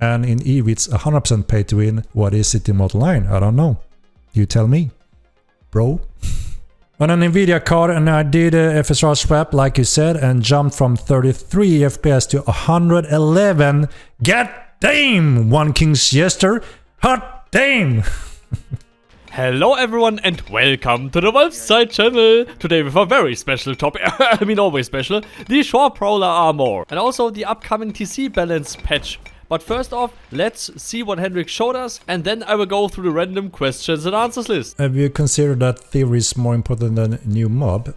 And in EVE it's 100% pay to win. What is it in Model 9? I don't know. You tell me, bro. On an Nvidia card, and I did a FSR swap like you said and jumped from 33 FPS to 111. God damn, one King's Jester. Hot damn. Hello everyone and welcome to the Wolfside channel. Today with a very special topic, I mean always special, the Char Prowler armor and also the upcoming TC balance patch. But first off, let's see what Henrik showed us and then I will go through the random questions and answers list. Have you considered that Thievery is more important than new mob?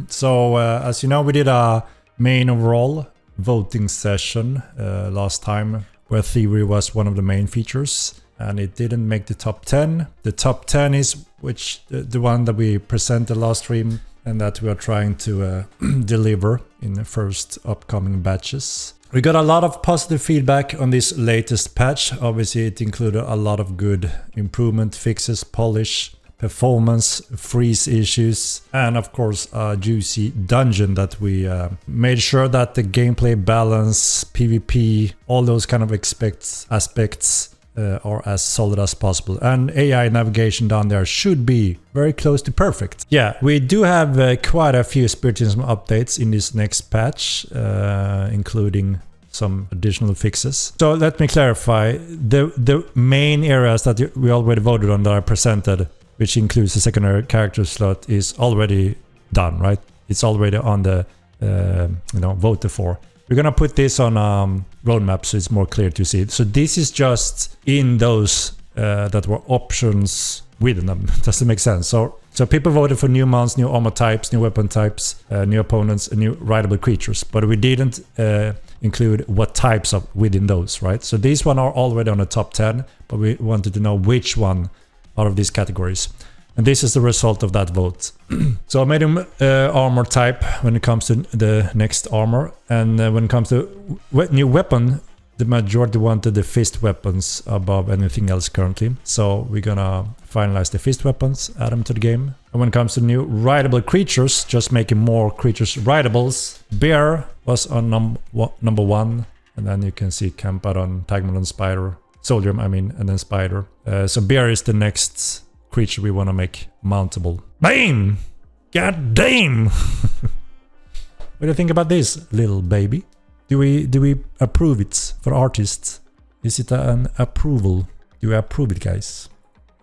So as you know, we did a main overall voting session last time where Thievery was one of the main features. And it didn't make the top 10. The top 10 is the one that we presented last stream and that we are trying to deliver in the first upcoming batches. We got a lot of positive feedback on this latest patch. Obviously it included a lot of good improvement, fixes, polish, performance, freeze issues, and of course a juicy dungeon that we made sure that the gameplay balance, PvP, all those kind of aspects are as solid as possible, and AI navigation down there should be very close to perfect. Yeah, we do have quite a few Spiritism updates in this next patch, including some additional fixes. So let me clarify, the main areas that we already voted on that I presented, which includes the secondary character slot, is already done, right? It's already on the voted for. We're gonna put this on roadmap so it's more clear to see. So this is just in those that were options within them. Does it make sense? So people voted for new mounts, new armor types, new weapon types, new opponents, and new rideable creatures. But we didn't include what types of within those, right? So these one are already on the top 10, but we wanted to know which one out of these categories. And this is the result of that vote. So I made him armor type when it comes to the next armor. And when it comes to new weapon, the majority wanted the fist weapons above anything else currently. So we're gonna finalize the fist weapons, add them to the game. And when it comes to new rideable creatures, just making more creatures rideables. Bear was on number 1. And then you can see Campadon, Tagmadon, Spider, Soldier, and then Spider. So Bear is the next creature we want to make mountable. Bam! God damn! What do you think about this, little baby? Do we approve it for artists? Is it an approval? Do we approve it, guys?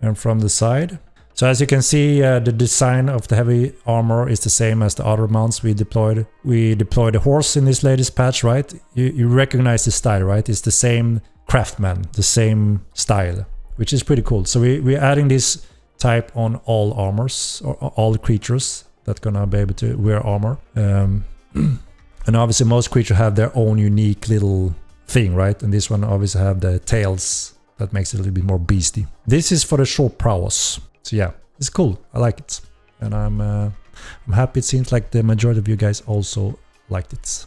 And from the side. So as you can see, the design of the heavy armor is the same as the other mounts we deployed. We deployed a horse in this latest patch, right? You recognize the style, right? It's the same craftsman, the same style, which is pretty cool. So we're adding this type on all armors or all creatures that gonna be able to wear armor. And obviously most creatures have their own unique little thing, right? And this one obviously have the tails that makes it a little bit more beastie. This is for the short prowess. So yeah, it's cool. I like it, and I'm happy. It seems like the majority of you guys also liked it.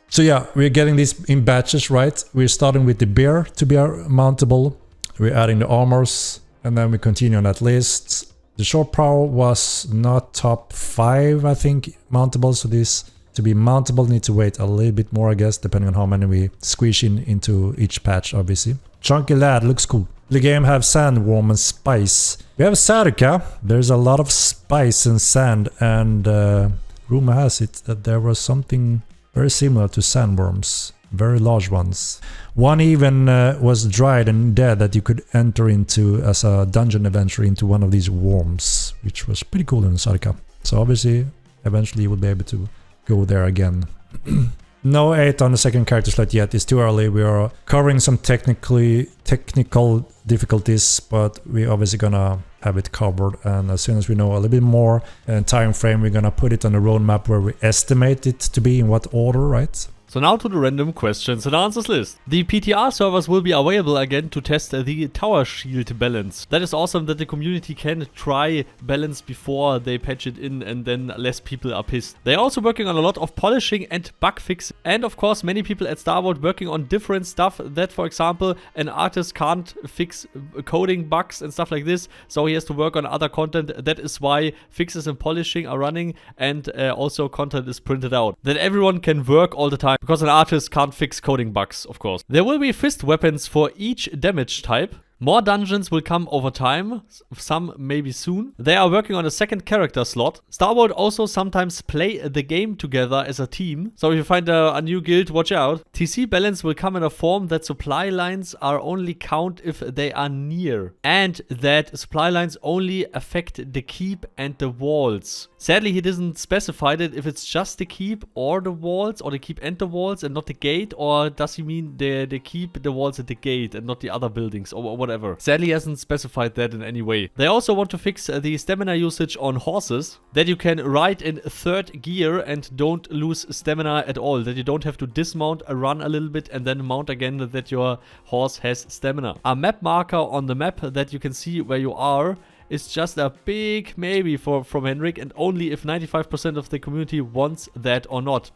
So yeah, we're getting this in batches, right? We're starting with the bear to be mountable. We're adding the armors. And then we continue on that list. The short prow was not top 5, I think, mountable. So this, to be mountable, need to wait a little bit more, I guess, depending on how many we squeeze into each patch, obviously. Chunky lad looks cool. The game have sandworm and spice. We have Sarducca. There's a lot of spice and sand, and rumor has it that there was something very similar to sandworms. Very large ones. One even was dried and dead that you could enter into as a dungeon adventure into one of these worms, which was pretty cool in Sarducca. So obviously, eventually you will be able to go there again. No 8 on the second character slot yet. It's too early. We are covering some technical difficulties, but we're obviously gonna have it covered. And as soon as we know a little bit more time frame, we're gonna put it on the roadmap where we estimate it to be in what order, right? So now to the random questions and answers list. The PTR servers will be available again to test the tower shield balance. That is awesome that the community can try balance before they patch it in and then less people are pissed. They're also working on a lot of polishing and bug fixing. And of course many people at Starboard working on different stuff that, for example, an artist can't fix coding bugs and stuff like this. So he has to work on other content. That is why fixes and polishing are running and also content is printed out. That everyone can work all the time. because an artist can't fix coding bugs, of course. There will be fist weapons for each damage type. More dungeons will come over time, some maybe soon. They are working on a second character slot. Starboard also sometimes play the game together as a team. So if you find a new guild, watch out. TC balance will come in a form that supply lines are only count if they are near. And that supply lines only affect the keep and the walls. Sadly, he doesn't specify that if it's just the keep or the walls, or the keep and the walls and not the gate, or does he mean the keep, the walls and the gate and not the other buildings or whatever. Sadly, he hasn't specified that in any way. They also want to fix the stamina usage on horses, that you can ride in third gear and don't lose stamina at all, that you don't have to dismount, run a little bit and then mount again, that your horse has stamina. A map marker on the map that you can see where you are is just a big maybe from Henrik, and only if 95% of the community wants that or not.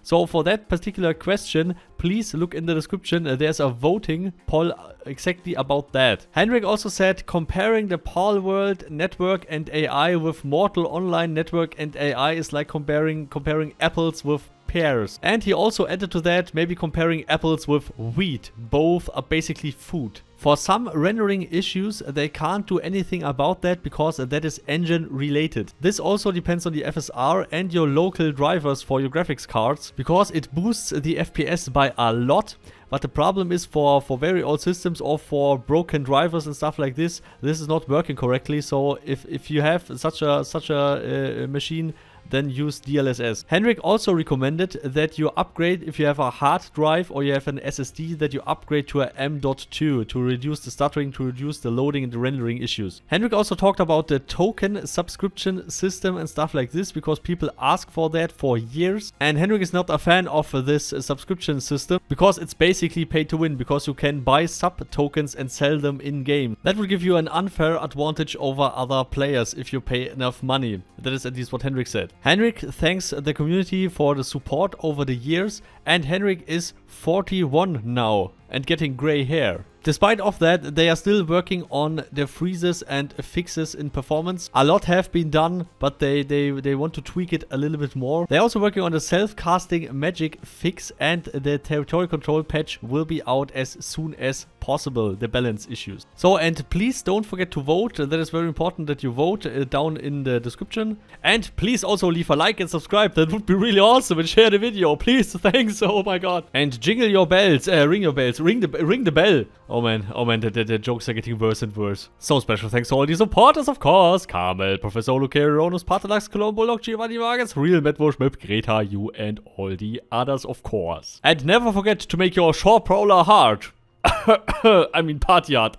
So for that particular question, please look in the description. There's a voting poll exactly about that. Henrik also said comparing the Pal World network and AI with Mortal Online network and AI is like comparing apples with pears. And he also added to that maybe comparing apples with wheat. Both are basically food. For some rendering issues, they can't do anything about that because that is engine related. This also depends on the FSR and your local drivers for your graphics cards, because it boosts the FPS by a lot. But the problem is for very old systems or for broken drivers and stuff like this is not working correctly. So if you have such a machine, then use DLSS. Henrik also recommended that you upgrade, if you have a hard drive or you have an SSD, that you upgrade to a M.2 to reduce the stuttering, to reduce the loading and the rendering issues. Henrik also talked about the token subscription system and stuff like this, because people ask for that for years. And Henrik is not a fan of this subscription system because it's basically pay to win, because you can buy sub tokens and sell them in game. That will give you an unfair advantage over other players if you pay enough money. That is at least what Henrik said. Henrik thanks the community for the support over the years, and Henrik is 41 now and getting gray hair. Despite of that, they are still working on the freezes and fixes in performance. A lot have been done, but they want to tweak it a little bit more. They're also working on the self-casting magic fix, and the territorial control patch will be out as soon as possible, the balance issues. So, and please don't forget to vote. That is very important that you vote down in the description. And please also leave a like and subscribe. That would be really awesome. And share the video, please. Thanks. Oh my god. And jingle your bells. Ring your bells. Ring the bell. Oh man, the jokes are getting worse and worse. So special thanks to all the supporters, of course. Carmel, Professor Lukario, Rhonus, Paarthurnax, Cologne, Bulldog, Giovanni, Vargas, RealMadWurst, Map, Greta, you, and all the others, of course. And never forget to make your Char Prowler hard. I mean party hard.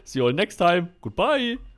See you all next time. Goodbye.